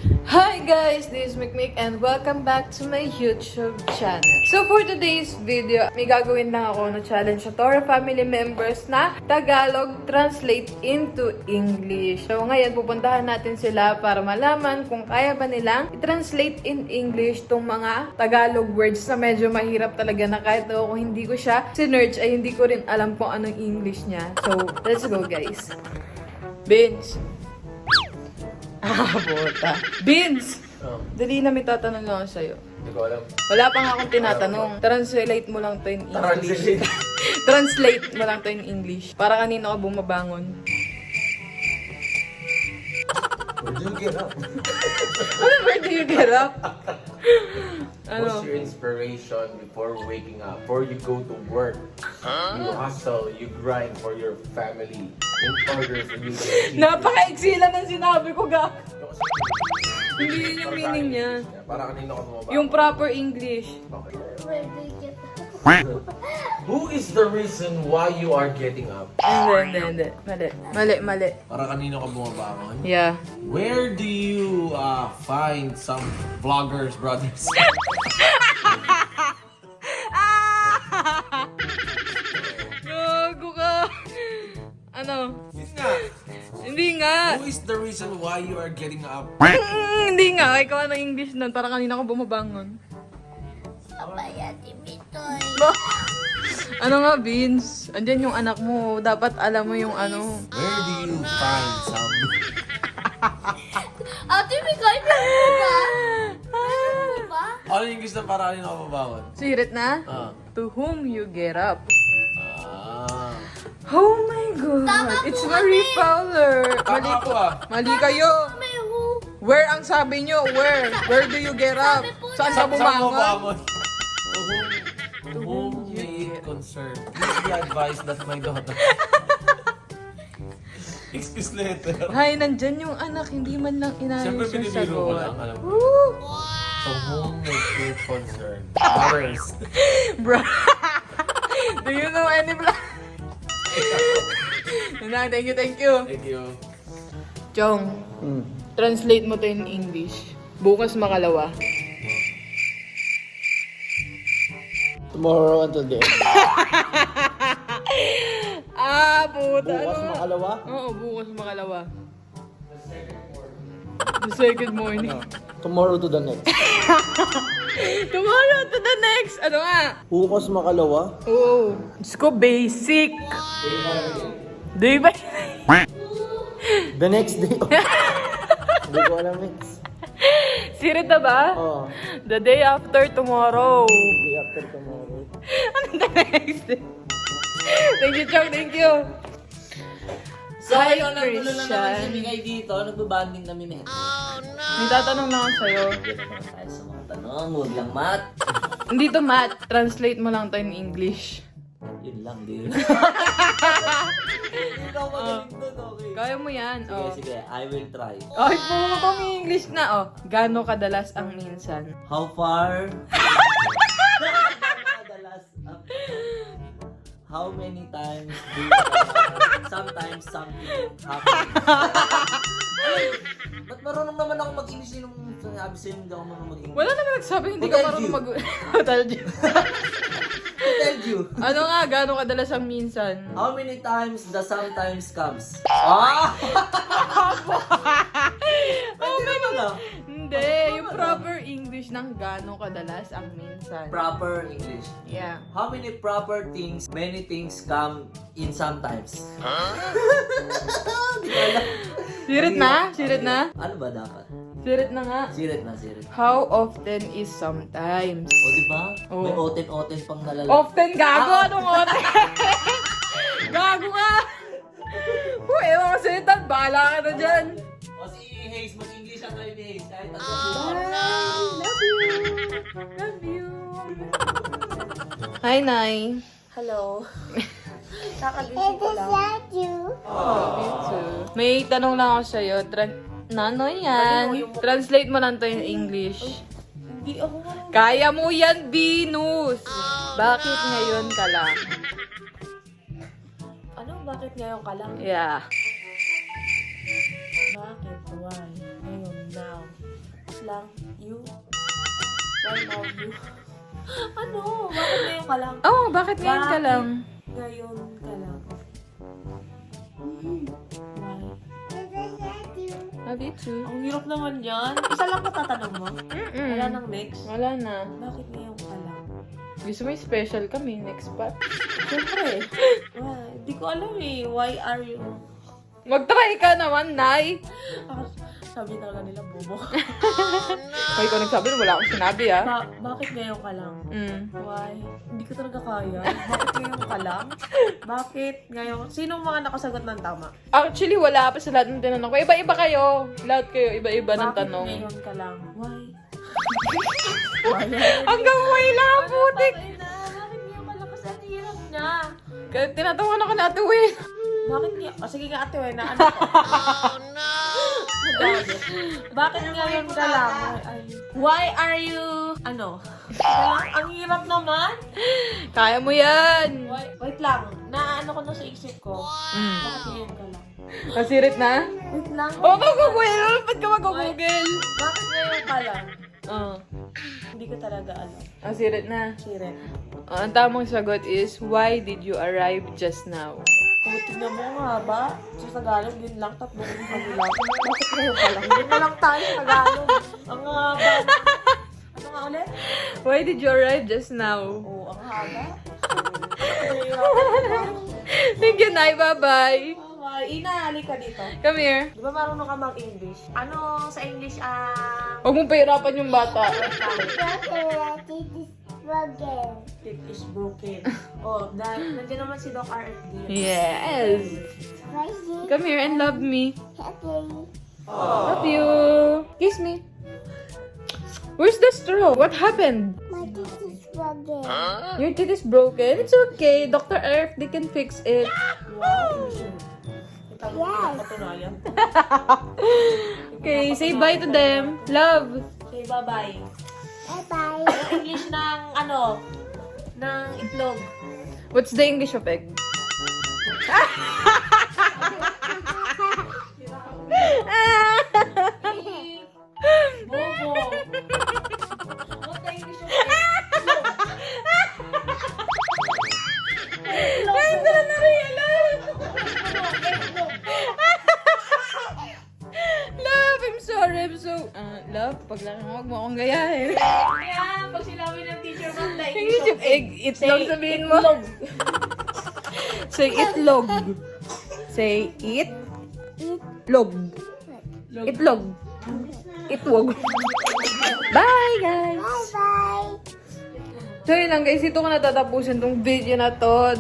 Hi guys, this is Mikmik and welcome back to my YouTube channel. So for today's video, may gagawin lang ako na challenge sa Tora family members na Tagalog translate into English. So ngayon pupuntahan natin sila para malaman kung kaya ba nilang i-translate in English tong mga Tagalog words na medyo mahirap talaga na kahit ako kung hindi ko siya sinerch ay hindi ko rin alam kung anong English niya. So let's go guys. Vince. Bota. Vince! Dali na may tatanong lang ako sa'yo. Hindi ko alam. Wala pa nga akong tinatanong. Translate mo lang to in English. Translate mo lang to in English. Para kanina ka bumabangon. Where do you get up? Ano, where do you get up? What's your inspiration before waking up? Before you go to work? You hustle, you grind for your family in order for you to achieve. Napaka-iksi lang ng sinabi ko, ga. Hindi yun yung meaning niya. Para kanina ka bumaba. Yung proper English. Okay. Where do you get Who is the reason why you are getting up? Hindi. Mali. Para kanina ka bumabangon? Yeah. Where do you find some vloggers, brothers? Gago ka. Ano? Hindi nga. Who is the reason why you are getting up? Hindi nga. Ikaw ano English nun? Para kanina ko bumabangon. Sabaya, Timitoy. Ano nga, Vince? Andyan yung anak mo. Dapat alam mo yung ano. Where do you find some... Ate, may kain na ba? Diba? Ano yung English na para kanina ka bumabangon? Sirit na? Ah. To whom you get up. Ah. Oh my God. Tama It's po Marie kami. Fowler. Tama po ah. Mali kayo. May who? Where ang sabi nyo? Where? Where do you get up? Sabi po Saan niya. ka bumangon? To whom may it concern. Please be advised that my daughter. Excuse letter. Hay, nandyan yung anak. Hindi man lang Siyempre inayos yung binibiro ko lang. sagot. Alam mo. Woo! To whom may it concern. Others. Bro. Do you know any vlog? Thank you. Thank you. Chong, translate mo to in English. Bukas makalawa. Tomorrow until the end. Puta. Bukas ano? makalawa? Oo, bukas makalawa. The second morning. Tomorrow to the next. Tomorrow to the next. Ano nga? Bukas makalawa? Oo. Diyos ko, basic. Day by The next day. Hindi ko alam next. Sirit na ba? Oh, The day after tomorrow. day after tomorrow. Ano the next day? Thank you, Chong. Thank you. So, Hi, ayun, nagtulo na naman si Christian. Mingay dito. Nagbabanding kami nito. May tatanong lang ako sa'yo. Diyan naman tayo sa mga tanong. Huwag lang mat. Hindi to math. Translate mo lang to in English. Yun lang, din. Ikaw magaling doon, okay? Kaya mo yan. Sige, Oh. sige. I will try. Ay, po may English na. Oh. Gano kadalas ang minsan? How far? Madalas. How many times do sometimes something happens? Ba't marunong naman ako mag-English nung sinabi sa'yo hindi ako marunong mag-English? Wala naman nagsabi, hindi Who ka told marunong you? Who told you? Who told you? Ano nga, gano'ng kadalas ang minsan? How many times the sometimes comes? Ah! Pwede naman ah. Hindi, yung proper English ng gano'ng kadalas ang minsan. Proper English. Yeah. How many proper things, many things come in sometimes? Di ko alam. Sirit na? Sirit na? Ano ba dapat? Sirit na nga. Sirit na, sirit. How often is sometimes? O diba? Oo. May oten-oten pang nalala. Often gago? Anong often? Gago ka! Ewan ko sa'yo, Tad. Bahala ka na dyan. O si Hayes, mag-English ang tayo ni Hayes. Kahit ang Love you. Love you. Hi, Nay. Hello. Kakagising ko lang. Me too. May tanong lang ako sa'yo. Nano yan? Translate mo lang to in English. Hindi ako marunong. Kaya mo yan, Venus! Bakit ngayon ka lang? Ano? Bakit ngayon ka lang? Yeah. Bakit? Why? Ngayon, now. lang? You? Why now you? Ano? Bakit ngayon ka lang? Oh, bakit ngayon ka lang? Ngayon ka lang. Why? Love you too. Ang hirap naman yan. Isa lang patatanong mo? Wala nang next? Wala na. Bakit ngayon ka lang? Gusto mo yung special kami, next spot. Siyempre. Hindi ko alam eh. Why are you... Mag-try ka naman, Nay! Ako, sabi talaga nila, bobo. Kaya ikaw nagsabi, wala akong sinabi, ah. Bakit ngayon ka lang? Mm. Why? Hindi ko talaga kaya. Bakit ngayon ka lang? Bakit ngayon? Sinong mga nakasagot ng tama? Actually, wala pa sa lahat ng tinanong ko. Iba-iba kayo. Lahat kayo, iba-iba ng Bakit tanong. ngayon ka lang? Why? Hanggang way lang, putik! Bakit ngayon ka lang? Kasi ang hirap niya. Kaya tinatawan ako na Ate Win. Bakit niya? Sige nga ate, na ano ko? Oh no! Bakit ngayon ka lang? Why are you... Ano? Ang hirap naman. Kaya mo yan! Wait lang. Naano ko na sa isip ko. Bakit ngayon ka lang? Kasirit na? Wait lang. Oh, mag-google! Ba't ka mag-google? Bakit ngayon ka lang? Oh. Hindi ko talaga alam. Kasirit na. Siret. Ang tamang sagot is, why did you arrive just now? Kung tignan mo ang haba, sa Tagalog, yun lang, tatlong lang. Bakit ngayon ka lang? Yun na lang tayo sa Tagalog. Ang haba. Ano nga ulit? Why did you arrive just now? Oo, ang haba. Thank you, Nay. Bye-bye. Ina, halika dito. Come here. Di ba marunong ka mag-English? Ano sa English ang... Huwag mong pahirapan yung bata. It is broken. Oh, dahil nandiyan naman si Doc RFD. Yes. Come here and love me. Love you. Kiss me. Where's the straw? What happened? My teeth is broken. Your teeth is broken? It's okay. Dr. Earth, they can fix it. Wow, itago ko Yes. ng patunayan. Okay, say bye to them. Love. Okay, bye-bye. Bye-bye. Ang English ng ano? Ng itlog. What's the English of egg? Bobo. What the English of itlog? Ay, hindi na na-realize. Love, I'm sorry. I'm so... love, pag lang huwag mo akong gayahin. Kaya, pag sinabi ng teacher mo, the English of egg. Itlog sabihin mo. Itlog. Say itlog. Say it. Log. Itlog. Itwog. Bye, guys. Bye-bye. So yun lang guys, ito ko natatapusin tong video na to.